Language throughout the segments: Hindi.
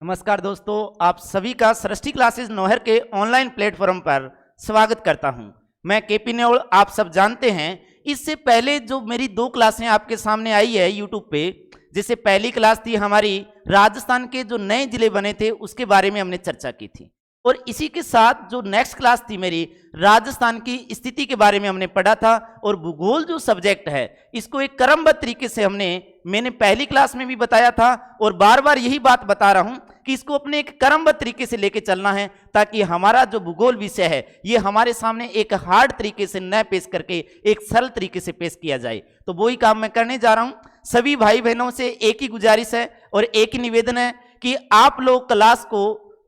नमस्कार दोस्तों, आप सभी का सृष्टि क्लासेस नौहर के ऑनलाइन प्लेटफॉर्म पर स्वागत करता हूं। मैं केपी नेओल। आप सब जानते हैं, इससे पहले जो मेरी 2 क्लासें आपके सामने आई है यूट्यूब पे, जैसे पहली क्लास थी हमारी राजस्थान के जो नए जिले बने थे उसके बारे में हमने चर्चा की थी, और इसी के साथ जो नेक्स्ट क्लास थी मेरी राजस्थान की स्थिति के बारे में हमने पढ़ा था। और भूगोल जो सब्जेक्ट है इसको एक क्रमबद्ध तरीके से मैंने पहली क्लास में भी बताया था, और बार बार यही बात बता रहा हूं कि इसको अपने एक क्रमबद्ध तरीके से लेके चलना है, ताकि हमारा जो भूगोल विषय है ये हमारे सामने एक हार्ड तरीके से न पेश करके एक सरल तरीके से पेश किया जाए। तो वही काम मैं करने जा रहा हूं। सभी भाई बहनों से एक ही गुजारिश है और एक ही निवेदन है कि आप लोग क्लास को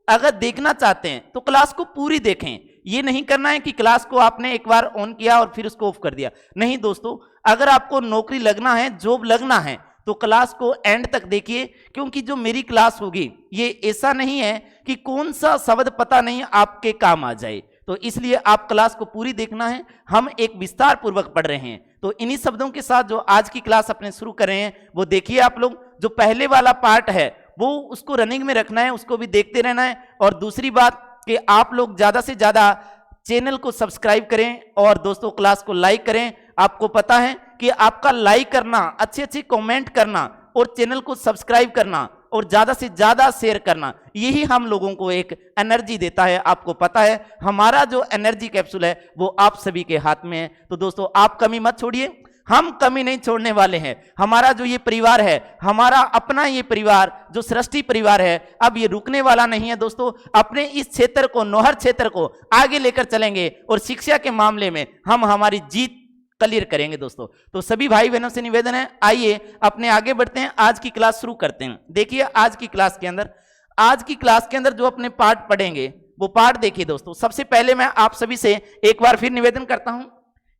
अगर देखना चाहते हैं तो क्लास को पूरी देखें। ये नहीं करना है कि क्लास को आपने एक बार ऑन किया और फिर उसको ऑफ कर दिया। नहीं दोस्तों, अगर आपको नौकरी लगना है, जॉब लगना है, तो क्लास को एंड तक देखिए, क्योंकि जो मेरी क्लास होगी ये ऐसा नहीं है कि कौन सा शब्द पता नहीं आपके काम आ जाए। तो इसलिए आप क्लास को पूरी देखना है। हम एक विस्तार पूर्वक पढ़ रहे हैं, तो इन्हीं शब्दों के साथ जो आज की क्लास अपने शुरू कर रहे हैं वो देखिए आप लोग। जो पहले वाला पार्ट है वो उसको रनिंग में रखना है, उसको भी देखते रहना है। और दूसरी बात कि आप लोग ज़्यादा से ज़्यादा चैनल को सब्सक्राइब करें और दोस्तों क्लास को लाइक करें। आपको पता है कि आपका लाइक करना, अच्छे अच्छे कमेंट करना और चैनल को सब्सक्राइब करना और ज़्यादा से ज़्यादा शेयर करना, यही हम लोगों को एक एनर्जी देता है। आपको पता है हमारा जो एनर्जी कैप्सूल है वो आप सभी के हाथ में है। तो दोस्तों आप कमी मत छोड़िए, हम कमी नहीं छोड़ने वाले हैं। हमारा जो ये परिवार है, हमारा अपना ये परिवार जो सृष्टि परिवार है, अब ये रुकने वाला नहीं है दोस्तों। अपने इस क्षेत्र को, नौहर क्षेत्र को आगे लेकर चलेंगे और शिक्षा के मामले में हम हमारी जीत क्लियर करेंगे दोस्तों। तो सभी भाई बहनों से निवेदन है, आइए अपने आगे बढ़ते हैं, आज की क्लास शुरू करते हैं। देखिए आज की क्लास के अंदर जो अपने पार्ट पढ़ेंगे वो पार्ट देखिए दोस्तों। सबसे पहले मैं आप सभी से एक बार फिर निवेदन करता हूं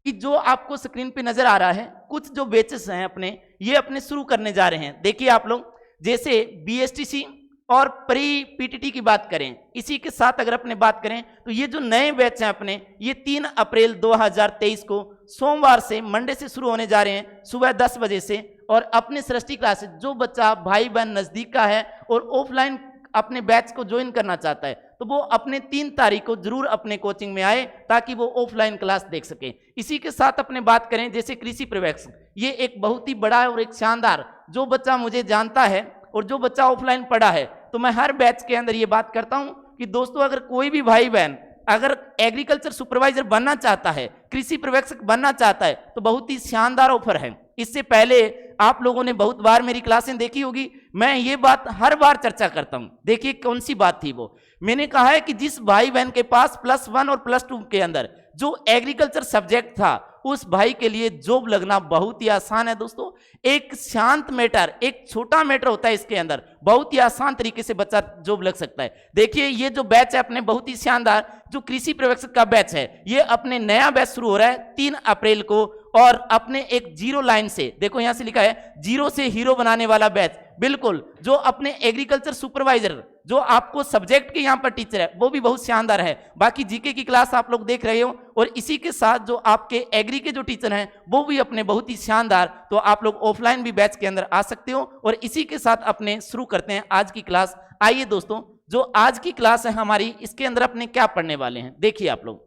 कि जो आपको स्क्रीन पे नजर आ रहा है, कुछ जो बैचेस हैं ये अपने शुरू करने जा रहे हैं। देखिए आप लोग, जैसे बीएसटीसी और प्री पीटीटी की बात करें, इसी के साथ अगर अपने बात करें तो ये जो नए बैच हैं अपने, ये 3 अप्रैल 2023 को सोमवार से, मंडे से शुरू होने जा रहे हैं सुबह 10 बजे से। और अपने सृष्टि क्लासेस जो बच्चा भाई बहन नजदीक का है और ऑफलाइन अपने बैच को ज्वाइन करना चाहता है तो वो अपने 3 तारीख को जरूर अपने कोचिंग में आए, ताकि वो ऑफलाइन क्लास देख सके। इसी के साथ अपने बात करें जैसे कृषि पर्यवेक्षक, ये एक बहुत ही बड़ा और एक शानदार, जो बच्चा मुझे जानता है और जो बच्चा ऑफलाइन पढ़ा है, तो मैं हर बैच के अंदर ये बात करता हूं कि दोस्तों अगर कोई भी भाई बहन अगर एग्रीकल्चर सुपरवाइजर बनना चाहता है, कृषि पर्यवेक्षक बनना चाहता है, तो बहुत ही शानदार ऑफर है। इससे पहले आप लोगों ने बहुत बार मेरी क्लासें देखी होगी, मैं ये बात हर बार चर्चा करता हूं। देखिए कौन सी बात थी वो, मैंने कहा है कि जिस भाई बहन के पास +1 और +2 के अंदर जो एग्रीकल्चर सब्जेक्ट था, उस भाई के लिए जॉब लगना बहुत ही आसान है दोस्तों। एक शांत मैटर, एक छोटा मैटर होता है, इसके अंदर बहुत ही आसान तरीके से बच्चा जॉब लग सकता है। देखिए ये जो बैच है अपने बहुत ही शानदार, जो कृषि पर्यवेक्षक का बैच है, ये अपने नया बैच शुरू हो रहा है 3 अप्रैल को। और अपने एक 0 लाइन से, देखो यहां से लिखा है 0 से हीरो बनाने वाला बैच, बिल्कुल जो अपने एग्रीकल्चर सुपरवाइजर, जो आपको सब्जेक्ट के यहां पर टीचर है, वो भी बहुत शानदार है। बाकी जीके की क्लास आप लोग देख रहे हो, और इसी के साथ जो आपके एग्री के जो टीचर हैं वो भी अपने बहुत ही शानदार। तो आप लोग ऑफलाइन भी बैच के अंदर आ सकते हो। और इसी के साथ अपने शुरू करते हैं आज की क्लास। आइए दोस्तों, जो आज की क्लास है हमारी, इसके अंदर अपने क्या पढ़ने वाले हैं देखिए आप लोग।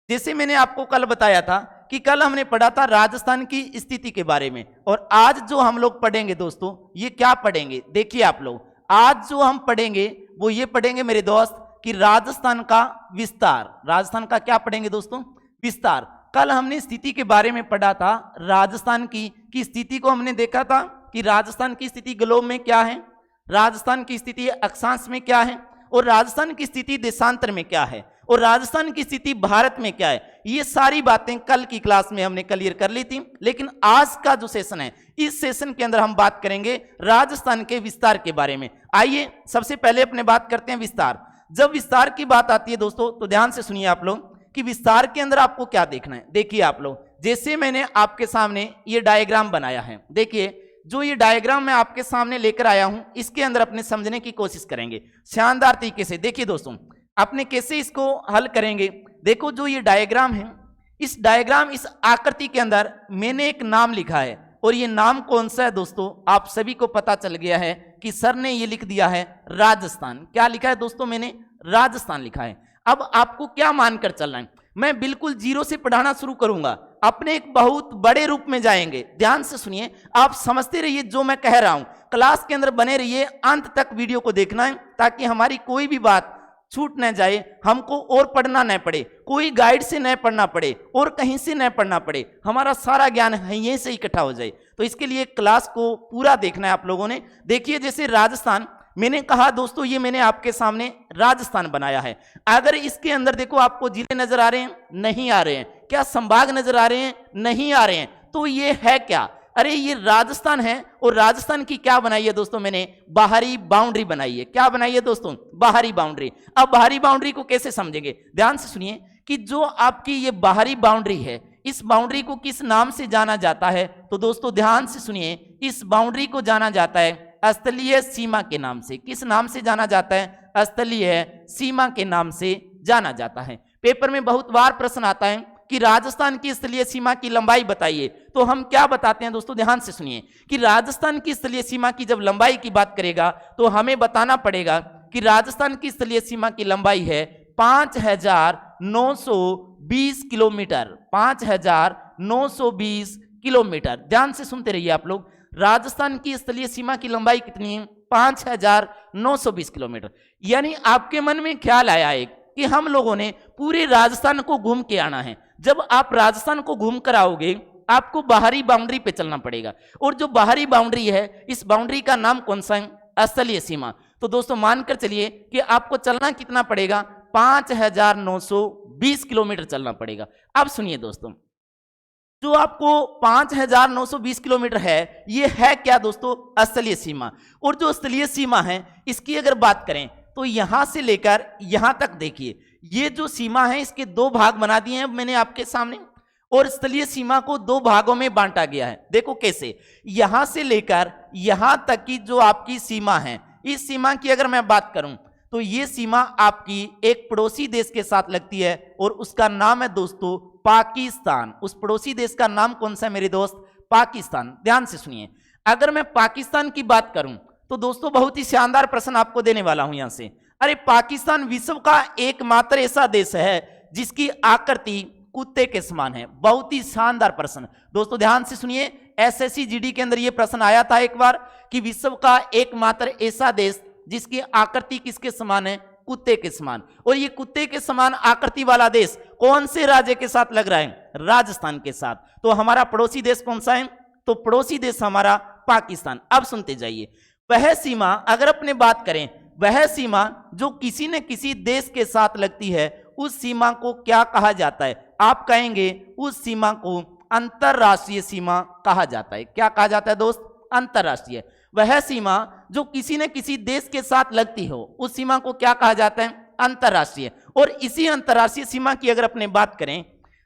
जैसे मैंने आपको कल बताया था कि कल हमने पढ़ा था राजस्थान की स्थिति के बारे में, और आज जो हम लोग पढ़ेंगे दोस्तों, ये क्या पढ़ेंगे देखिए आप लोग। आज जो हम पढ़ेंगे वो ये पढ़ेंगे मेरे दोस्त कि राजस्थान का विस्तार। राजस्थान का क्या पढ़ेंगे दोस्तों? विस्तार। कल हमने स्थिति के बारे में पढ़ा था, राजस्थान की स्थिति को हमने देखा था कि राजस्थान की स्थिति ग्लोब में क्या है, राजस्थान की स्थिति अक्षांश में क्या है, और राजस्थान की स्थिति देशांतर में क्या है, और राजस्थान की स्थिति भारत में क्या है। ये सारी बातें कल की क्लास में हमने क्लियर कर ली थी। लेकिन आज का जो सेशन है, इस सेशन के अंदर हम बात करेंगे राजस्थान के विस्तार के बारे में। आइए सबसे पहले अपने बात करते हैं विस्तार। जब विस्तार की बात आती है दोस्तों, तो ध्यान से सुनिए आप लोग कि विस्तार के अंदर आपको क्या देखना है। देखिए आप लोग, जैसे मैंने आपके सामने ये डायग्राम बनाया है, देखिए जो ये डायग्राम मैं आपके सामने लेकर आया हूं, इसके अंदर अपने समझने की कोशिश करेंगे शानदार तरीके से। देखिए दोस्तों, आपने कैसे इसको हल करेंगे। देखो जो ये डायग्राम है, इस डायग्राम, इस आकृति के अंदर मैंने एक नाम लिखा है, और ये नाम कौन सा है दोस्तों, आप सभी को पता चल गया है कि सर ने ये लिख दिया है राजस्थान। क्या लिखा है दोस्तों? मैंने राजस्थान लिखा है। अब आपको क्या मानकर चलना है? मैं बिल्कुल जीरो से पढ़ाना शुरू करूंगा, अपने एक बहुत बड़े रूप में जाएंगे। ध्यान से सुनिए, आप समझते रहिए जो मैं कह रहा हूं, क्लास के अंदर बने रहिए, अंत तक वीडियो को देखना है ताकि हमारी कोई भी बात छूट न जाए, हमको और पढ़ना न पड़े, कोई गाइड से न पढ़ना पड़े और कहीं से न पढ़ना पड़े, हमारा सारा ज्ञान यहीं से इकट्ठा हो जाए। तो इसके लिए क्लास को पूरा देखना है आप लोगों ने। देखिए जैसे राजस्थान, मैंने कहा दोस्तों ये मैंने आपके सामने राजस्थान बनाया है। अगर इसके अंदर देखो आपको जिले नजर आ रहे हैं? नहीं आ रहे हैं। क्या संभाग नजर आ रहे हैं? नहीं आ रहे हैं। तो ये है क्या? अरे ये राजस्थान है। और राजस्थान की क्या बनाई है दोस्तों? मैंने बाहरी बाउंड्री बनाई है। क्या बनाई है दोस्तों? बाहरी बाउंड्री। अब बाहरी बाउंड्री को कैसे समझेंगे? ध्यान से सुनिए कि जो आपकी ये बाहरी बाउंड्री है, इस बाउंड्री को किस नाम से जाना जाता है? तो दोस्तों ध्यान से सुनिए, इस बाउंड्री को जाना जाता है स्थलीय सीमा के नाम से। किस नाम से जाना जाता है? स्थलीय सीमा के नाम से जाना जाता है। पेपर में बहुत बार प्रश्न आता है कि राजस्थान की स्थलीय सीमा की लंबाई बताइए। तो हम क्या बताते हैं दोस्तों? ध्यान से सुनिए कि राजस्थान की स्थलीय सीमा की जब लंबाई की बात करेगा तो हमें बताना पड़ेगा कि राजस्थान की स्थलीय सीमा की लंबाई है 5920 किलोमीटर। 5920 किलोमीटर। ध्यान से सुनते रहिए आप लोग, राजस्थान की स्थलीय सीमा की लंबाई कितनी है? 5920 किलोमीटर। यानी आपके मन में ख्याल आया एक कि हम लोगों ने पूरे राजस्थान को घूम के आना है। जब आप राजस्थान को घूम कर आओगे, आपको बाहरी बाउंड्री पे चलना पड़ेगा। और जो बाहरी बाउंड्री है, इस बाउंड्री का नाम कौन सा है? स्थलीय सीमा। तो दोस्तों मानकर चलिए कि आपको चलना कितना पड़ेगा? 5920 किलोमीटर चलना पड़ेगा। अब सुनिए दोस्तों, जो आपको 5920 किलोमीटर है, ये है क्या दोस्तों? स्थलीय सीमा। और जो स्थलीय सीमा है, इसकी अगर बात करें तो यहां से लेकर यहां तक देखिए, ये जो सीमा है इसके दो भाग बना दिए हैं मैंने आपके सामने। और स्थलीय सीमा को दो भागों में बांटा गया है। देखो कैसे, यहां से लेकर यहां तक की जो आपकी सीमा है, इस सीमा की अगर मैं बात करूं तो ये सीमा आपकी एक पड़ोसी देश के साथ लगती है और उसका नाम है दोस्तों पाकिस्तान। उस पड़ोसी देश का नाम कौन सा है मेरे दोस्त? पाकिस्तान। ध्यान से सुनिए, अगर मैं पाकिस्तान की बात करूं तो दोस्तों बहुत ही शानदार प्रश्न आपको देने वाला हूं यहां से। अरे पाकिस्तान विश्व का एकमात्र ऐसा देश है जिसकी आकृति कुत्ते के समान है। बहुत ही शानदार प्रश्न दोस्तों, ध्यान से सुनिए। एसएससी जीडी के अंदर यह प्रश्न आया था एक बार कि विश्व का एकमात्र ऐसा देश जिसकी आकृति किसके समान है? कुत्ते के समान। और ये कुत्ते के समान आकृति वाला देश कौन से राज्य के साथ लग रहा है? राजस्थान के साथ। तो हमारा पड़ोसी देश कौन सा है? तो पड़ोसी देश हमारा पाकिस्तान। अब सुनते जाइए, वह सीमा अगर अपने बात करें, वह सीमा जो किसी न किसी देश के साथ लगती है, उस सीमा को क्या कहा जाता है? आप कहेंगे उस सीमा को अंतरराष्ट्रीय सीमा कहा जाता है। क्या कहा जाता है दोस्त? अंतरराष्ट्रीय। वह सीमा जो किसी न किसी देश के साथ लगती हो, उस सीमा को क्या कहा जाता है? अंतरराष्ट्रीय। और इसी अंतरराष्ट्रीय सीमा की अगर अपने बात करें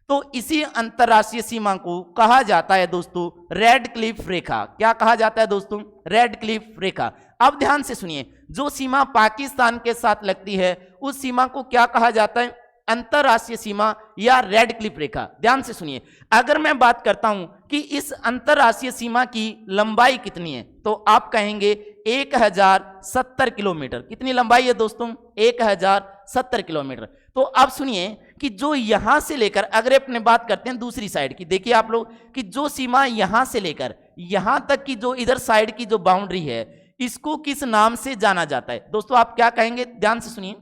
तो इसी अंतरराष्ट्रीय सीमा को कहा जाता है दोस्तों रेड क्लिफ रेखा। क्या कहा जाता है दोस्तों? रेड क्लिफ रेखा। अब ध्यान से सुनिए, जो सीमा पाकिस्तान के साथ लगती है उस सीमा को क्या कहा जाता है? अंतरराष्ट्रीय सीमा या रेड क्लिफ रेखा। ध्यान से सुनिए, अगर मैं बात करता हूं कि इस अंतरराष्ट्रीय सीमा की लंबाई कितनी है तो आप कहेंगे 1070 किलोमीटर। कितनी लंबाई है दोस्तों? 1070 किलोमीटर। तो अब सुनिए कि जो यहां से लेकर, अगर अपने बात करते हैं दूसरी साइड की, देखिए आप लोग कि जो सीमा यहां से लेकर यहां तक की जो इधर साइड की जो बाउंड्री है, इसको किस नाम से जाना जाता है? दोस्तों आप क्या कहेंगे? ध्यान से सुनिए,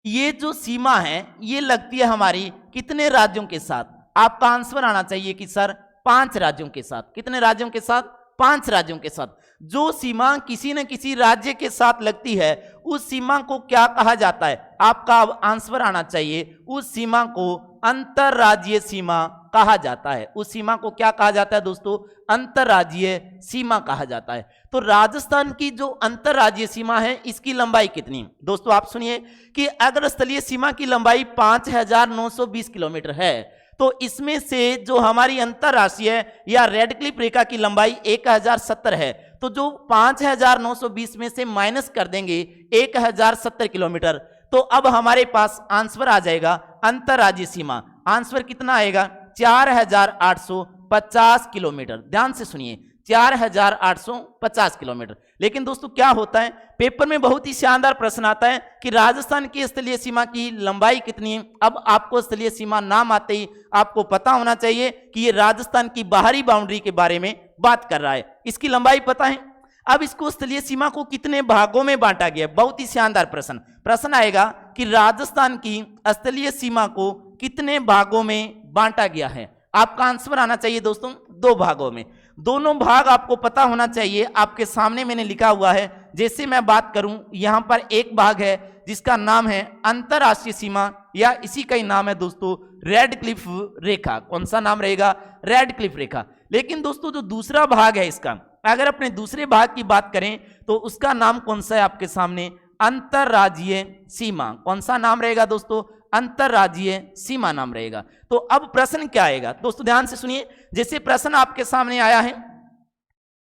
ये जो सीमा है ये लगती है हमारी कितने राज्यों के साथ? आपका आंसर आना चाहिए कि सर 5 राज्यों के साथ। कितने राज्यों के साथ? 5 राज्यों के साथ। जो सीमा किसी न किसी राज्य के साथ लगती है उस सीमा को क्या कहा जाता है? आपका आंसर आना चाहिए, उस सीमा को अंतरराज्यीय सीमा कहा जाता है। उस सीमा को क्या कहा जाता है दोस्तों? अंतरराज्यीय सीमा कहा जाता है। तो राजस्थान की जो अंतरराज्यीय सीमा है इसकी लंबाई कितनी? दोस्तों आप सुनिए कि अगर स्थलीय सीमा की लंबाई 5920 किलोमीटर है तो इसमें से जो हमारी अंतरराष्ट्रीय या रेड क्लिफ रेखा की लंबाई 1070 है, तो जो 5920 में से माइनस कर देंगे 1070 किलोमीटर, तो अब हमारे पास आंसर आ जाएगा अंतरराज्यीय सीमा। आंसर कितना आएगा? 4850 किलोमीटर। ध्यान से सुनिए, 4850 किलोमीटर। लेकिन दोस्तों क्या होता है, पेपर में बहुत ही शानदार प्रश्न आता है कि राजस्थान की स्थलीय सीमा की लंबाई कितनी है। अब आपको स्थलीय सीमा नाम आते ही आपको पता होना चाहिए कि ये राजस्थान की बाहरी बाउंड्री के बारे में बात कर रहा है। इसकी लंबाई पता है। अब इसको स्थलीय सीमा को कितने भागों में बांटा गया, बहुत ही शानदार प्रश्न आएगा कि राजस्थान की स्थलीय सीमा को कितने भागों में बांटा गया है। आपका आंसर आना चाहिए दोस्तों 2 भागों में। दोनों भाग आपको पता होना चाहिए। आपके सामने मैंने लिखा हुआ है, जैसे मैं बात करूं, यहां पर एक भाग है जिसका नाम है अंतरराष्ट्रीय सीमा, या इसी का ही नाम है दोस्तों रेड क्लिफ रेखा। कौन सा नाम रहेगा, रेड क्लिफ रेखा। लेकिन दोस्तों जो दूसरा भाग है इसका, अगर अपने दूसरे भाग की बात करें तो उसका नाम कौन सा है आपके सामने, अंतरराज्यीय सीमा। कौन सा नाम रहेगा दोस्तों, अंतरराज्यीय सीमा नाम रहेगा। तो अब प्रश्न क्या आएगा दोस्तों, ध्यान से सुनिए। जैसे प्रश्न आपके सामने आया है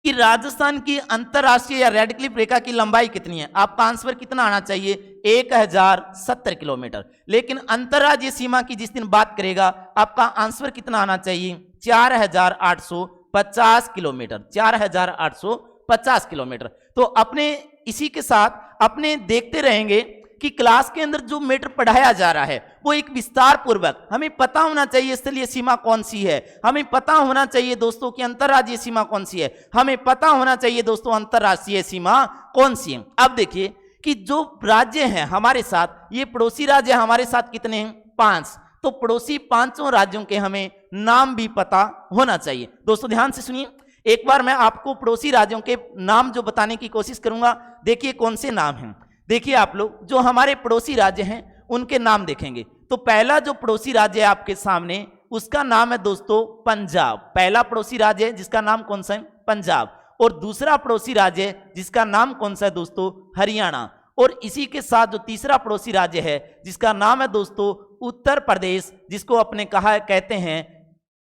कि राजस्थान की अंतरराष्ट्रीय या रेड क्लिफ रेखा की लंबाई कितनी है, आपका आंसर कितना आना चाहिए, 1070 किलोमीटर। लेकिन अंतरराज्यीय सीमा की जिस दिन बात करेगा आपका आंसर कितना आना चाहिए, 4850 किलोमीटर, 4850 किलोमीटर। तो अपने इसी के साथ अपने देखते रहेंगे कि क्लास के अंदर जो मैटर पढ़ाया जा रहा है वो एक विस्तार पूर्वक, हमें पता होना चाहिए स्थलीय सीमा कौन सी है, हमें पता होना चाहिए दोस्तों कि अंतरराज्यीय सीमा कौन सी है, हमें पता होना चाहिए दोस्तों अंतरराष्ट्रीय सीमा कौन सी है। अब देखिए कि जो राज्य हैं हमारे साथ, ये पड़ोसी राज्य हमारे साथ कितने हैं, 5। तो पड़ोसी 5 राज्यों के हमें नाम भी पता होना चाहिए। दोस्तों ध्यान से सुनिए, एक बार मैं आपको पड़ोसी राज्यों के नाम जो बताने की कोशिश करूंगा। देखिए कौन से नाम हैं। देखिए आप लोग जो हमारे पड़ोसी राज्य हैं उनके नाम देखेंगे तो पहला जो पड़ोसी राज्य है आपके सामने उसका नाम है दोस्तों पंजाब। पहला पड़ोसी राज्य है जिसका नाम कौन सा है, पंजाब। और दूसरा पड़ोसी राज्य है जिसका नाम कौन सा है दोस्तों, हरियाणा। और इसी के साथ जो तीसरा पड़ोसी राज्य है जिसका नाम है दोस्तों उत्तर प्रदेश, जिसको अपने कहते हैं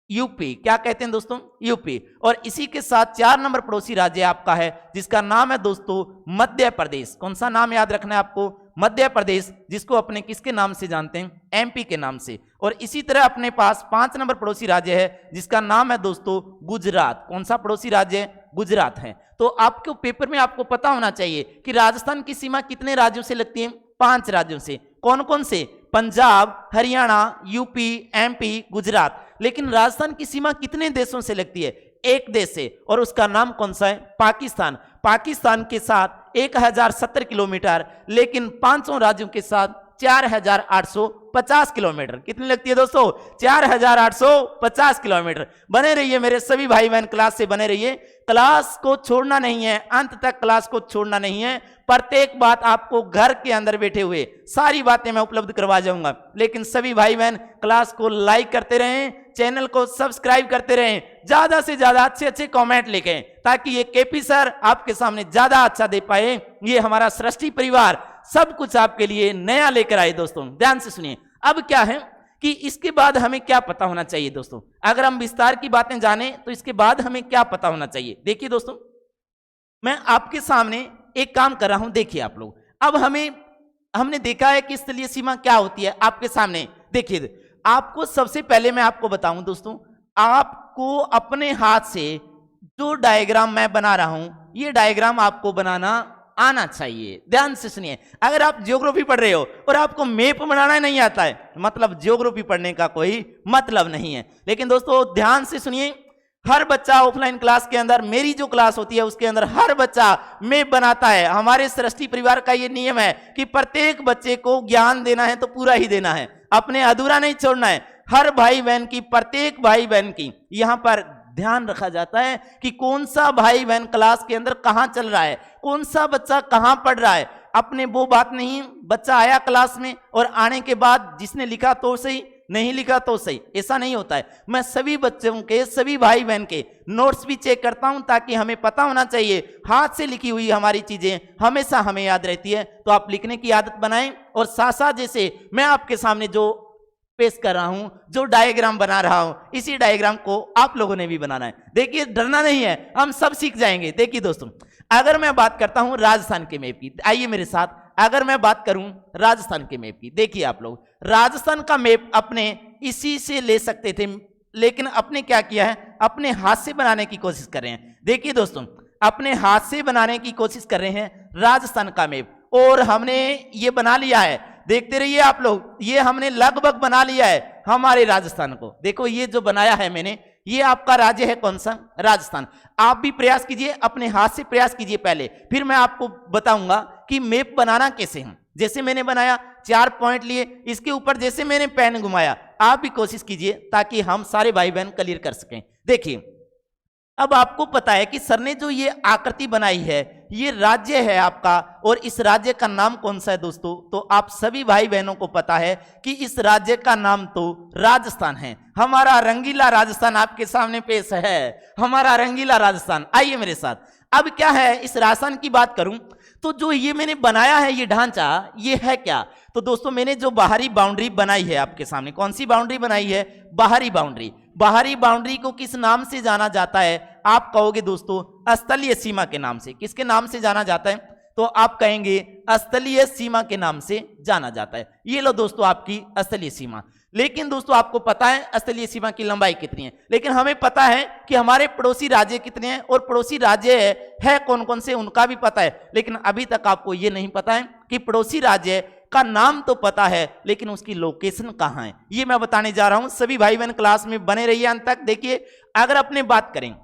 यूपी। क्या कहते हैं दोस्तों, यूपी। और इसी के साथ 4 नंबर पड़ोसी राज्य आपका है जिसका नाम है दोस्तों मध्य प्रदेश। कौन सा नाम याद रखना है आपको, मध्य प्रदेश, जिसको अपने किसके नाम से जानते हैं, एमपी के नाम से। और इसी तरह अपने पास 5 नंबर पड़ोसी राज्य है जिसका नाम है दोस्तों गुजरात। कौन सा पड़ोसी राज्य है, गुजरात है। तो आपको पेपर में आपको पता होना चाहिए कि राजस्थान की सीमा कितने राज्यों से लगती है, 5 राज्यों से। कौन कौन से, पंजाब, हरियाणा, यूपी, एमपी, गुजरात। लेकिन राजस्थान की सीमा कितने देशों से लगती है, 1 देश से, और उसका नाम कौन सा है, पाकिस्तान। पाकिस्तान के साथ 1070 किलोमीटर, लेकिन 500 राज्यों के साथ 4850 किलोमीटर। कितनी लगती है दोस्तों, 4850 किलोमीटर। बने रहिए मेरे सभी भाई बहन, क्लास से बने रहिए। क्लास को छोड़ना नहीं है, अंत तक क्लास को छोड़ना नहीं है। प्रत्येक बात आपको घर के अंदर बैठे हुए सारी बातें मैं उपलब्ध करवा जाऊंगा। लेकिन सभी भाई बहन क्लास को लाइक करते रहें, चैनल को सब्सक्राइब करते रहें, ज्यादा से ज्यादा अच्छे अच्छे कमेंट लिखें ताकि ये केपी सर आपके सामने ज्यादा अच्छा दे पाए। ये हमारा सृष्टि परिवार सब कुछ आपके लिए नया लेकर आए। दोस्तों ध्यान से सुनिए, अब क्या है कि इसके बाद हमें क्या पता होना चाहिए दोस्तों। अगर हम विस्तार की बातें जाने तो इसके बाद हमें क्या पता होना चाहिए। देखिए दोस्तों, मैं आपके सामने एक काम कर रहा हूं, देखिए आप लोग। अब हमने देखा है कि स्थलीय सीमा क्या होती है आपके सामने। देखिए आपको सबसे पहले मैं आपको बताऊं दोस्तों, आपको अपने हाथ से जो डायग्राम मैं बना रहा हूं ये डायग्राम आपको बनाना आना चाहिए। ध्यान से सुनिए, अगर आप ज्योग्राफी पढ़ रहे हो और आपको मैप बनाना नहीं आता है, मतलब ज्योग्राफी पढ़ने का कोई मतलब नहीं है। लेकिन दोस्तों ध्यान से सुनिए, हर बच्चा ऑफलाइन क्लास के अंदर, मेरी जो क्लास होती है उसके अंदर हर बच्चा मैप बनाता है। हमारे सृष्टि परिवार का ये नियम है कि प्रत्येक बच्चे को ज्ञान देना है तो पूरा ही देना है, अपने अधूरा नहीं छोड़ना है। हर भाई बहन की, प्रत्येक भाई बहन की यहां पर ध्यान रखा जाता है कि कौन सा भाई बहन क्लास के अंदर कहां चल रहा है, कौन सा बच्चा कहां पढ़ रहा है। अपने वो बात नहीं, बच्चा आया क्लास में और आने के बाद जिसने लिखा तो सही, नहीं लिखा तो सही, ऐसा नहीं होता है। मैं सभी बच्चों के, सभी भाई बहन के नोट्स भी चेक करता हूं ताकि हमें पता होना चाहिए हाथ से लिखी हुई हमारी चीजें हमेशा हमें याद रहती है। तो आप लिखने की आदत बनाएं और साथ साथ जैसे मैं आपके सामने जो पेश कर रहा हूं, जो डायग्राम बना रहा हूं, इसी डायग्राम को आप लोगों ने भी बनाना है। देखिए डरना नहीं है, हम सब सीख जाएंगे। देखिए दोस्तों, अगर मैं बात करता हूं राजस्थान के मैप की, आइए मेरे साथ। अगर मैं बात करूं राजस्थान के मैप की, देखिए आप लोग, राजस्थान का मैप अपने इसी से ले सकते थे, लेकिन अपने क्या किया है, अपने हाथ से बनाने की कोशिश कर रहे हैं। देखिए दोस्तों, अपने हाथ से बनाने की कोशिश कर रहे हैं राजस्थान का मैप, और हमने ये बना लिया है। देखते रहिए आप लोग, ये हमने लगभग बना लिया है हमारे राजस्थान को। देखो ये जो बनाया है मैंने, ये आपका राज्य है कौन सा, राजस्थान। आप भी प्रयास कीजिए, अपने हाथ से प्रयास कीजिए पहले, फिर मैं आपको बताऊंगा कि मैप बनाना कैसे है। जैसे मैंने बनाया, 4 पॉइंट लिए, इसके ऊपर जैसे मैंने पेन घुमाया, आप भी कोशिश कीजिए ताकि हम सारे भाई बहन क्लियर कर सकें। देखिए अब आपको पता है कि सर ने जो ये आकृति बनाई है, ये राज्य है आपका, और इस राज्य का नाम कौन सा है दोस्तों, तो आप सभी भाई बहनों को पता है कि इस राज्य का नाम तो राजस्थान है। हमारा रंगीला राजस्थान आपके सामने पेश है, हमारा रंगीला राजस्थान। आइए मेरे साथ। अब क्या है, इस राजस्थान की बात करूं तो जो ये मैंने बनाया है ये ढांचा, ये है क्या, तो दोस्तों मैंने जो बाहरी बाउंड्री बनाई है आपके सामने, कौन सी बाउंड्री बनाई है, बाहरी बाउंड्री। बाहरी बाउंड्री को किस नाम से जाना जाता है, आप कहोगे दोस्तों स्थलीय सीमा के नाम से। किसके नाम से जाना जाता है, तो आप कहेंगे स्थलीय सीमा के नाम से जाना जाता है। ये लो दोस्तों आपकी स्थलीय सीमा। लेकिन दोस्तों आपको पता है स्थलीय सीमा की लंबाई कितनी है, लेकिन हमें पता है कि हमारे पड़ोसी राज्य कितने हैं, और पड़ोसी राज्य है कौन कौन से, उनका भी पता है। लेकिन अभी तक आपको ये नहीं पता है कि पड़ोसी राज्य का नाम तो पता है, लेकिन उसकी लोकेशन कहाँ है, ये मैं बताने जा रहा हूं। सभी भाई बहन क्लास में बने रहिए अंत तक। देखिए अगर अपने बात करें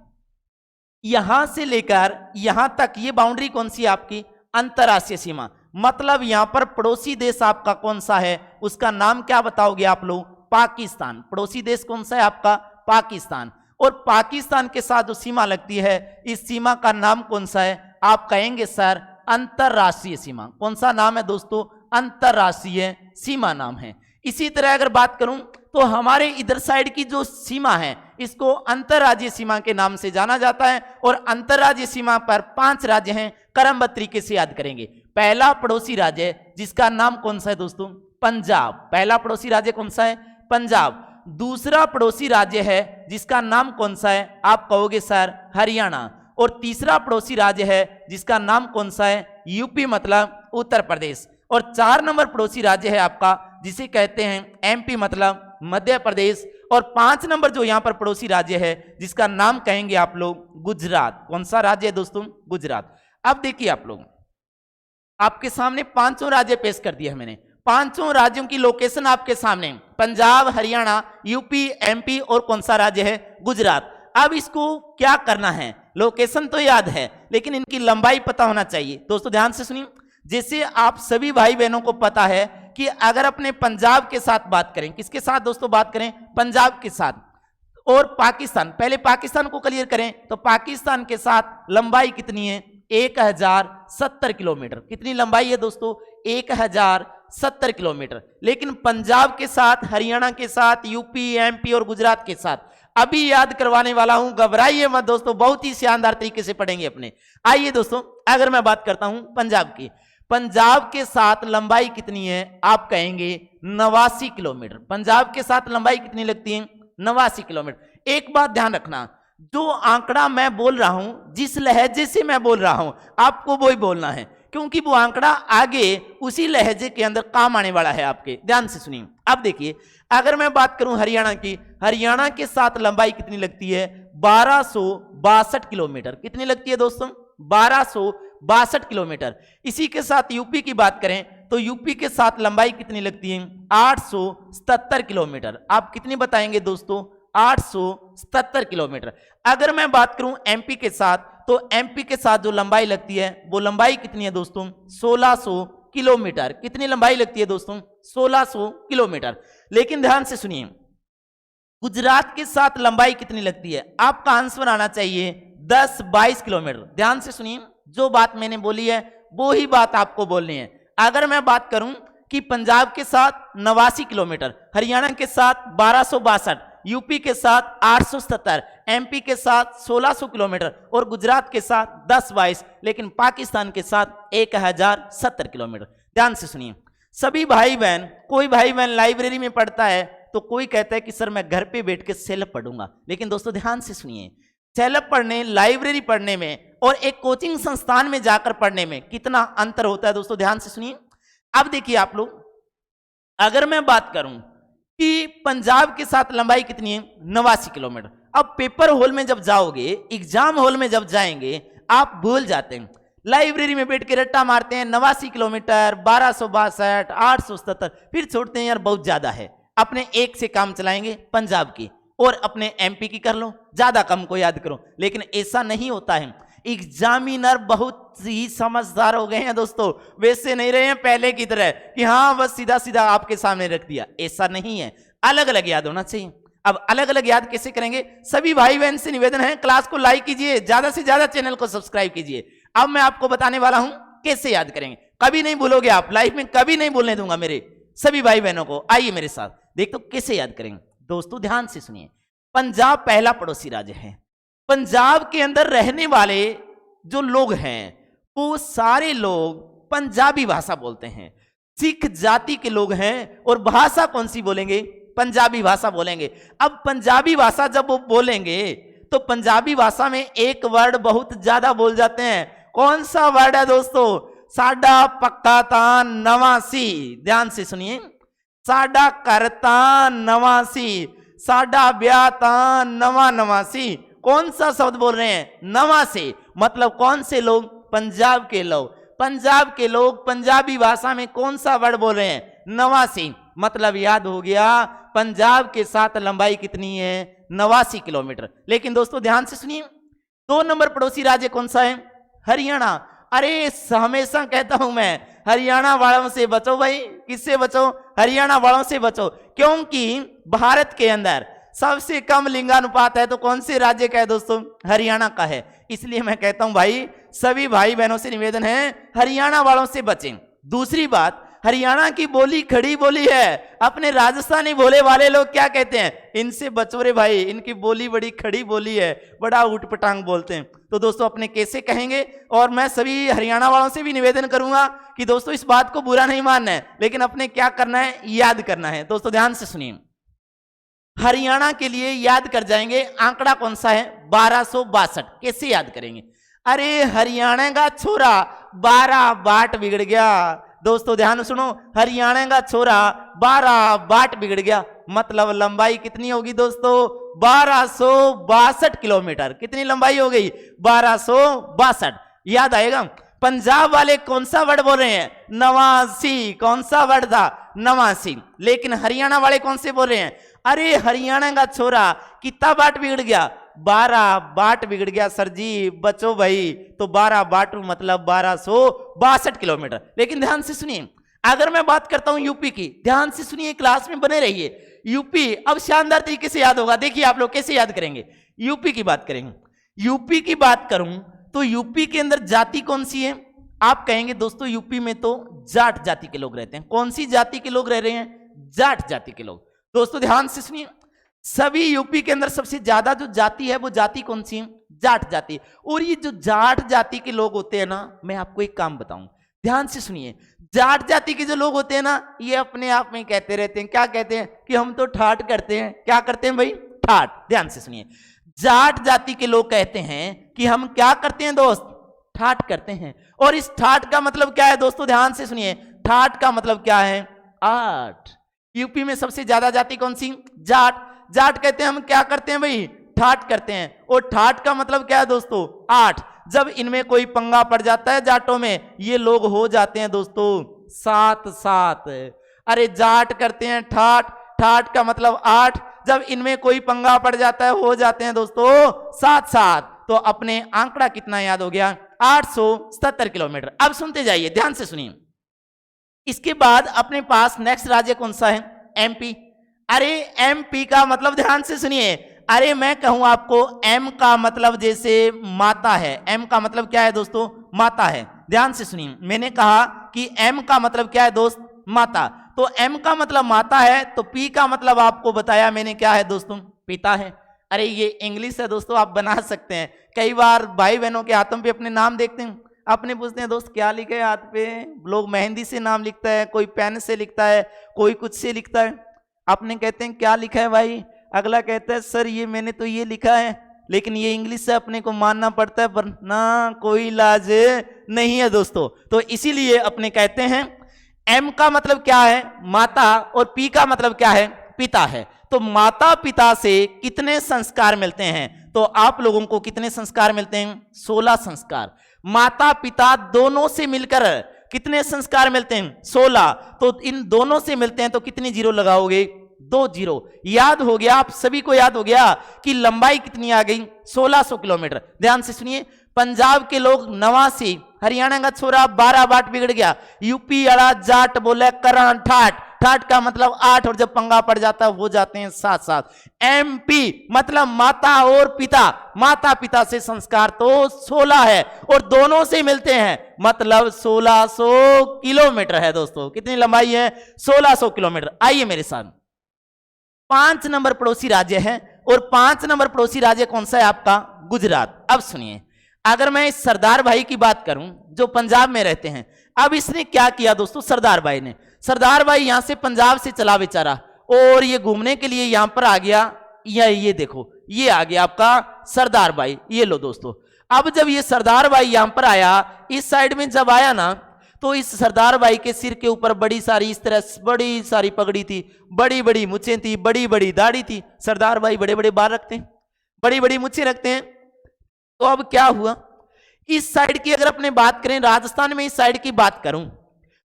यहां से लेकर यहां तक, ये बाउंड्री कौन सी है आपकी, अंतरराष्ट्रीय सीमा। मतलब यहां पर पड़ोसी देश आपका कौन सा है, उसका नाम क्या बताओगे आप लोग, पाकिस्तान। पड़ोसी देश कौन सा है आपका, पाकिस्तान। और पाकिस्तान के साथ जो सीमा लगती है, इस सीमा का नाम कौन सा है, आप कहेंगे सर अंतरराष्ट्रीय सीमा। कौन सा नाम है दोस्तों, अंतरराष्ट्रीय सीमा नाम है। इसी तरह अगर बात करूं तो हमारे इधर साइड की जो सीमा है, इसको अंतरराज्यीय सीमा के नाम से जाना जाता है। और अंतरराज्यीय सीमा पर 5 राज्य हैं, क्रमबद्ध तरीके से याद करेंगे। पहला पड़ोसी राज्य जिसका नाम कौन सा है दोस्तों, पंजाब। पहला पड़ोसी राज्य कौन सा है, पंजाब। दूसरा पड़ोसी राज्य है जिसका नाम कौन सा है, आप कहोगे सर हरियाणा। और तीसरा पड़ोसी राज्य है जिसका नाम कौन सा है, यूपी मतलब उत्तर प्रदेश। और 4 नंबर पड़ोसी राज्य है आपका जिसे कहते हैं एमपी मतलब मध्य प्रदेश। और 5 नंबर जो यहां पर पड़ोसी राज्य है जिसका नाम कहेंगे आप लोग गुजरात। कौन सा राज्य है दोस्तों, गुजरात। अब देखिए आप लोग, आपके सामने 5 राज्य पेश कर दिए मैंने। 5 राज्यों की लोकेशन आपके सामने, पंजाब, हरियाणा, यूपी, एमपी और कौन सा राज्य है, गुजरात। अब इसको क्या करना है, लोकेशन तो याद है लेकिन इनकी लंबाई पता होना चाहिए। दोस्तों ध्यान से सुनिए, जैसे आप सभी भाई बहनों को पता है कि अगर अपने पंजाब के साथ बात करें, किसके साथ दोस्तों बात करें, पंजाब के साथ, और पाकिस्तान, पहले पाकिस्तान को क्लियर करें तो पाकिस्तान के साथ लंबाई कितनी है, 1070 किलोमीटर। कितनी लंबाई है दोस्तों, 1070 किलोमीटर। लेकिन पंजाब के साथ, हरियाणा के साथ, यूपी, एमपी और गुजरात के साथ अभी याद करवाने वाला हूं, घबराइए मत दोस्तों, बहुत ही शानदार तरीके से पढ़ेंगे अपने। आइए दोस्तों, अगर मैं बात करता हूं पंजाब की, पंजाब के साथ लंबाई कितनी है, आप कहेंगे 89 किलोमीटर। पंजाब के साथ लंबाई कितनी लगती है, 89 किलोमीटर। एक बात ध्यान रखना, जो आंकड़ा मैं बोल रहा हूं, जिस लहजे से मैं बोल रहा हूं, आपको वही बोलना है, क्योंकि वो आंकड़ा आगे उसी लहजे के अंदर काम आने वाला है आपके। ध्यान से सुनिए। अब देखिए, अगर मैं बात करूं हरियाणा की, हरियाणा के साथ लंबाई कितनी लगती है, 1262 किलोमीटर। कितनी लगती है दोस्तों, 1262 किलोमीटर। इसी के साथ यूपी की बात करें तो यूपी के साथ लंबाई कितनी लगती है, 877 किलोमीटर। आप कितनी बताएंगे दोस्तों, 877 किलोमीटर। अगर मैं बात करूं एमपी के साथ, तो एमपी के साथ जो लंबाई लगती है वो लंबाई कितनी है दोस्तों, 1600 किलोमीटर। कितनी लंबाई लगती है दोस्तों, 1600 किलोमीटर। लेकिन ध्यान से सुनिए, गुजरात के साथ लंबाई कितनी लगती है, आपका आंसर आना चाहिए 10-22 किलोमीटर। ध्यान से सुनिए, जो बात मैंने बोली है वो ही बात आपको बोलनी है। अगर मैं बात करूं कि पंजाब के साथ 89 किलोमीटर, हरियाणा के साथ 1262, यूपी के साथ 877, एमपी के साथ 1600 किलोमीटर और गुजरात के साथ 10-22, लेकिन पाकिस्तान के साथ 1070 किलोमीटर। ध्यान से सुनिए सभी भाई बहन, कोई भाई बहन लाइब्रेरी में पढ़ता है तो कोई कहता है कि सर मैं घर पे बैठ के सेल्फ पढ़ूंगा। लेकिन दोस्तों ध्यान से सुनिए, सेल्फ पढ़ने, लाइब्रेरी पढ़ने में और एक कोचिंग संस्थान में जाकर पढ़ने में कितना अंतर होता है दोस्तों। ध्यान से सुनिए। अब देखिए आप लोग, अगर मैं बात करूं कि पंजाब के साथ लंबाई कितनी है, 89 किलोमीटर। अब पेपर हॉल में जब जाओगे, एग्जाम हॉल में जब जाएंगे, आप भूल जाते हैं, लाइब्रेरी में बैठ के रट्टा मारते हैं 89 किलोमीटर, 1262, 877, फिर छोड़ते हैं यार बहुत ज्यादा है। अपने एक से काम चलाएंगे पंजाब की और अपने एमपी की कर लो, ज्यादा कम को याद करो। लेकिन ऐसा नहीं होता है, एग्जामिनर बहुत ही समझदार हो गए हैं दोस्तों, वैसे नहीं रहे हैं पहले की तरह कि हाँ बस सीधा सीधा आपके सामने रख दिया, ऐसा नहीं है, अलग अलग याद होना चाहिए। अब अलग अलग याद कैसे करेंगे? सभी भाई बहन से निवेदन है, क्लास को लाइक कीजिए, ज्यादा से ज्यादा चैनल को सब्सक्राइब कीजिए। अब मैं आपको बताने वाला हूं कैसे याद करेंगे, कभी नहीं भूलोगे आप, लाइफ में कभी नहीं भूलने दूंगा मेरे सभी भाई बहनों को। आइए मेरे साथ देख तो कैसे याद करेंगे। दोस्तों ध्यान से सुनिए, पंजाब पहला पड़ोसी राज्य है। पंजाब के अंदर रहने वाले जो लोग हैं वो सारे लोग पंजाबी भाषा बोलते हैं। सिख जाति के लोग हैं और भाषा कौन सी बोलेंगे? पंजाबी भाषा बोलेंगे। अब पंजाबी भाषा जब वो बोलेंगे तो पंजाबी भाषा में एक वर्ड बहुत ज्यादा बोल जाते हैं। कौन सा वर्ड है दोस्तों? साडा पक्का ता नवासी। ध्यान से सुनिए, साडा करता नवासी, साडा ब्याह ता नवा नवासी। कौन सा शब्द बोल रहे हैं? नवासी। मतलब कौन से लोग? पंजाब के लोग। पंजाब के लोग पंजाबी भाषा में कौन सा वर्ड बोल रहे हैं? नवासी। मतलब याद हो गया, पंजाब के साथ लंबाई कितनी है? 89 किलोमीटर। लेकिन दोस्तों ध्यान से सुनिए, 2 नंबर पड़ोसी राज्य कौन सा है? हरियाणा। अरे हमेशा कहता हूं मैं, हरियाणा वालों से बचो भाई। किससे बचो? हरियाणा वालों से बचो, क्योंकि भारत के अंदर सबसे कम लिंगानुपात है तो कौन से राज्य का है दोस्तों? हरियाणा का है। इसलिए मैं कहता हूं भाई, सभी भाई बहनों से निवेदन है, हरियाणा वालों से बचें। दूसरी बात, हरियाणा की बोली खड़ी बोली है। अपने राजस्थानी बोले वाले लोग क्या कहते हैं? इनसे बचो रे भाई, इनकी बोली बड़ी खड़ी बोली है, बड़ा ऊटपटांग बोलते हैं। तो दोस्तों अपने कैसे कहेंगे? और मैं सभी हरियाणा वालों से भी निवेदन करूंगा कि दोस्तों इस बात को बुरा नहीं मानना है, लेकिन अपने क्या करना है? याद करना है। दोस्तों ध्यान से सुनिए, हरियाणा के लिए याद कर जाएंगे, आंकड़ा कौन सा है? 1262। कैसे याद करेंगे? अरे हरियाणा का छोरा 12 बाट बिगड़ गया। दोस्तों ध्यान सुनो, हरियाणा का छोरा 12 बाट बिगड़ गया। मतलब लंबाई कितनी होगी दोस्तों? 1262 किलोमीटर। कितनी लंबाई हो गई? 1262। याद आएगा। पंजाब वाले कौन सा वर्ड बोल रहे हैं? 89। कौन सा वर्ड था? 89। लेकिन हरियाणा वाले कौन से बोल रहे हैं? अरे हरियाणा का छोरा कितना बाट बिगड़ गया? 12 बाट बिगड़ गया सर जी, बचो भाई। तो 12 बाट मतलब 1262 किलोमीटर। लेकिन ध्यान से सुनिए, अगर मैं बात करता हूं यूपी की, ध्यान से सुनिए, क्लास में बने रहिए। यूपी अब शानदार तरीके से याद होगा। देखिए आप लोग कैसे याद करेंगे। यूपी की बात करेंगे। यूपी की बात करूं तो यूपी के अंदर जाति कौन सी है? आप कहेंगे दोस्तों यूपी में तो जाट जाति के लोग रहते हैं। कौन सी जाति के लोग रह रहे हैं? जाट जाति के लोग। दोस्तों ध्यान से सुनिए, सभी यूपी के अंदर सबसे ज्यादा जो जाति है वो जाति कौन सी है? जाट जाति। और ये जो जाट जाति के लोग होते हैं ना, मैं आपको एक काम बताऊं, ध्यान से सुनिए। जाट जाति के जो लोग होते हैं ना, ये अपने आप में कहते रहते हैं, क्या कहते हैं? कि हम तो ठाट करते हैं। क्या करते हैं भाई? ठाट। ध्यान से सुनिए, जाट जाति के लोग कहते हैं कि हम क्या करते हैं दोस्त? ठाट करते हैं। और इस ठाट का मतलब क्या है दोस्तों? ध्यान से सुनिए, ठाट का मतलब क्या है? 8। यूपी में सबसे ज्यादा जाति कौन सी? जाट। जाट कहते हैं हम क्या करते हैं भाई? ठाट करते हैं। और ठाट का मतलब क्या है दोस्तों? 8। जब इनमें कोई पंगा पड़ जाता है जाटों में, ये लोग हो जाते हैं दोस्तों 7-7। अरे जाट करते हैं ठाट, ठाट का मतलब 8। जब इनमें कोई पंगा पड़ जाता है हो जाते हैं दोस्तों 7-7। तो अपने आंकड़ा कितना याद हो गया? 877 किलोमीटर। अब सुनते जाइए, ध्यान से सुनिए। इसके बाद अपने पास नेक्स्ट राज्य कौन सा है? एमपी। अरे एमपी का मतलब ध्यान से सुनिए, अरे मैं कहूं आपको, एम का मतलब जैसे माता है। एम का मतलब क्या है दोस्तों? माता है। ध्यान से सुनिए, मैंने कहा कि एम का मतलब क्या है दोस्त? माता। तो एम का मतलब माता है, तो पी का मतलब आपको बताया मैंने क्या है दोस्तों? पिता है। अरे ये इंग्लिश है दोस्तों, आप बना सकते हैं। कई बार भाई बहनों के हाथों पे अपने नाम देखते हैं, अपने पूछते हैं दोस्त क्या लिखे है हाथ पे? लोग मेहंदी से नाम लिखता है, कोई पेन से लिखता है, कोई कुछ से लिखता है। अपने कहते हैं क्या लिखा है भाई? अगला कहता है सर ये मैंने तो ये लिखा है, लेकिन ये इंग्लिश से अपने को मानना पड़ता है, पर ना कोई इलाज नहीं है दोस्तों। तो इसीलिए अपने कहते हैं एम का मतलब क्या है? माता, और पी का मतलब क्या है? पिता है। तो माता पिता से कितने संस्कार मिलते हैं? तो आप लोगों को कितने संस्कार मिलते हैं? 16 संस्कार। माता पिता दोनों से मिलकर कितने संस्कार मिलते हैं? 16। तो इन दोनों से मिलते हैं तो कितनी जीरो लगाओगे? 2 जीरो। याद हो गया, आप सभी को याद हो गया कि लंबाई कितनी आ गई? 1600 किलोमीटर। ध्यान से सुनिए, पंजाब के लोग 89, हरियाणा का छोरा 12 बाट बिगड़ गया, यूपी अड़ा जाट बोले करण ठाट, ठाट का मतलब 8, और जब पंगा पड़ जाता है हो जाते हैं 7-7। एमपी मतलब माता और पिता, माता पिता से संस्कार तो 16 है और दोनों से मिलते हैं, मतलब 1600 किलोमीटर है दोस्तों। कितनी लंबाई है? 1600 किलोमीटर। आइए मेरे साथ, 5 नंबर पड़ोसी राज्य है और 5 नंबर पड़ोसी राज्य कौन सा है आपका? गुजरात। अब सुनिए, अगर मैं इस सरदार भाई की बात करूं जो पंजाब में रहते हैं, अब इसने क्या किया दोस्तों? सरदार भाई ने, सरदार भाई यहां से पंजाब से चला बेचारा और ये घूमने के लिए यहां पर आ गया। ये देखो, ये आ गया आपका सरदार भाई। ये लो दोस्तों, अब जब ये सरदार भाई यहां पर आया, इस साइड में जब आया ना, तो इस सरदार भाई के सिर के ऊपर बड़ी सारी, इस तरह बड़ी सारी पगड़ी थी, बड़ी बड़ी मुछें थी, बड़ी बड़ी दाढ़ी थी। सरदार भाई बड़े बड़े बाल रखते हैं, बड़ी बड़ी मुछें रखते हैं। तो अब क्या हुआ, इस साइड की अगर अपने बात करें, राजस्थान में इस साइड की बात करूं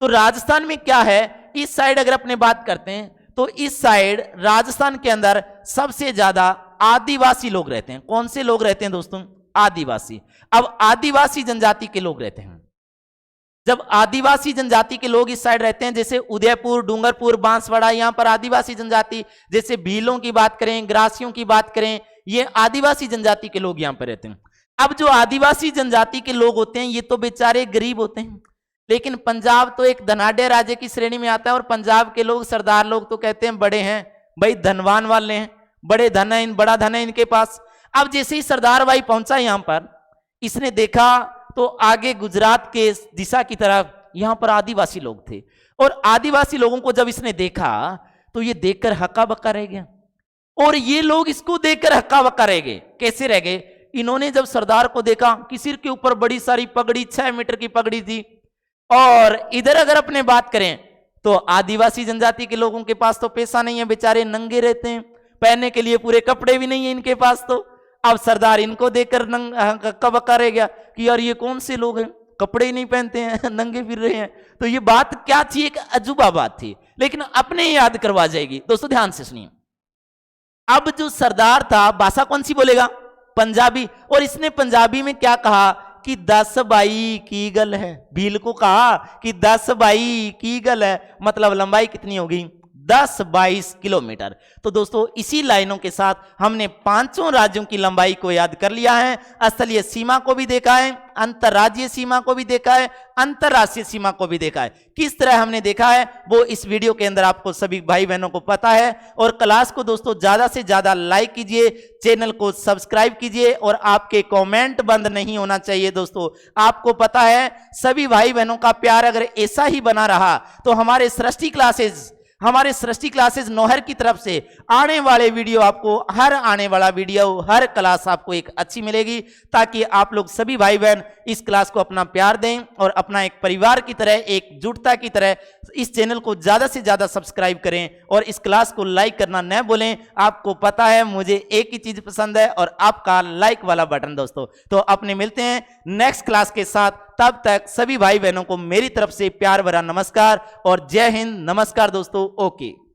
तो राजस्थान में क्या है, इस साइड अगर अपने बात करते हैं तो इस साइड राजस्थान के अंदर सबसे ज्यादा आदिवासी लोग रहते हैं। कौन से लोग रहते हैं दोस्तों? आदिवासी। अब आदिवासी जनजाति के लोग रहते हैं। जब आदिवासी जनजाति के लोग इस साइड रहते हैं, जैसे उदयपुर, डूंगरपुर, बांसवाड़ा, यहां पर आदिवासी जनजाति, जैसे भीलों की बात करें, ग्रासियों की बात करें, ये आदिवासी जनजाति के लोग यहां पर रहते हैं। अब जो आदिवासी जनजाति के लोग होते हैं ये तो बेचारे गरीब होते हैं, लेकिन पंजाब तो एक धनाढ़ राज्य की श्रेणी में आता है और पंजाब के लोग, सरदार लोग तो कहते हैं बड़े हैं भाई, धनवान वाले हैं, बड़े धन है, बड़ा धन है इनके पास। अब जैसे ही सरदार भाई पहुंचा यहां पर, इसने देखा तो आगे गुजरात के दिशा की तरफ यहां पर आदिवासी लोग थे और आदिवासी लोगों को जब इसने देखा तो ये देखकर हक्का बक्का रह गया और ये लोग इसको देखकर हक्का बक्का रह गए। कैसे रह गए? इन्होंने जब सरदार को देखा कि सिर के ऊपर बड़ी सारी पगड़ी, 6 मीटर की पगड़ी थी, और इधर अगर अपने बात करें तो आदिवासी जनजाति के लोगों के पास तो पैसा नहीं है, बेचारे नंगे रहते हैं, पहनने के लिए पूरे कपड़े भी नहीं है इनके पास। तो अब सरदार इनको देखकर हक्का बक्का रह गया कि यार ये कौन से लोग हैं, कपड़े ही नहीं पहनते हैं, नंगे फिर रहे हैं। तो ये बात क्या थी? एक अजूबा बात थी, लेकिन अपने याद करवा जाएगी। दोस्तों ध्यान से सुनिए, अब जो सरदार था भाषा कौन सी बोलेगा? पंजाबी। और इसने पंजाबी में क्या कहा कि 10 बाई की गल है। भील को कहा कि 10 बाई की गल है, मतलब लंबाई कितनी होगी? 10-22 किलोमीटर। तो दोस्तों इसी लाइनों के साथ हमने 5 राज्यों की लंबाई को याद कर लिया है। स्थलीय सीमा को भी देखा है, अंतर्राज्यीय सीमा को भी देखा है, अंतर्राष्ट्रीय सीमा को भी देखा है। किस तरह हमने देखा है वो इस वीडियो के अंदर आपको सभी भाई बहनों को पता है। और क्लास को दोस्तों ज्यादा से ज्यादा लाइक कीजिए, चैनल को सब्सक्राइब कीजिए और आपके कमेंट बंद नहीं होना चाहिए। दोस्तों आपको पता है सभी भाई बहनों का प्यार अगर ऐसा ही बना रहा तो हमारे सृष्टि क्लासेस नौहर की तरफ से आने वाले वीडियो, आपको हर आने वाला वीडियो, हर क्लास आपको एक अच्छी मिलेगी, ताकि आप लोग सभी भाई बहन इस क्लास को अपना प्यार दें और अपना एक परिवार की तरह, एक जुटता की तरह इस चैनल को ज्यादा से ज्यादा सब्सक्राइब करें और इस क्लास को लाइक करना न भूलें। आपको पता है मुझे एक ही चीज पसंद है और आपका लाइक वाला बटन। दोस्तों तो अपने मिलते हैं नेक्स्ट क्लास के साथ, तब तक सभी भाई बहनों को मेरी तरफ से प्यार भरा नमस्कार और जय हिंद। नमस्कार दोस्तों। ओके।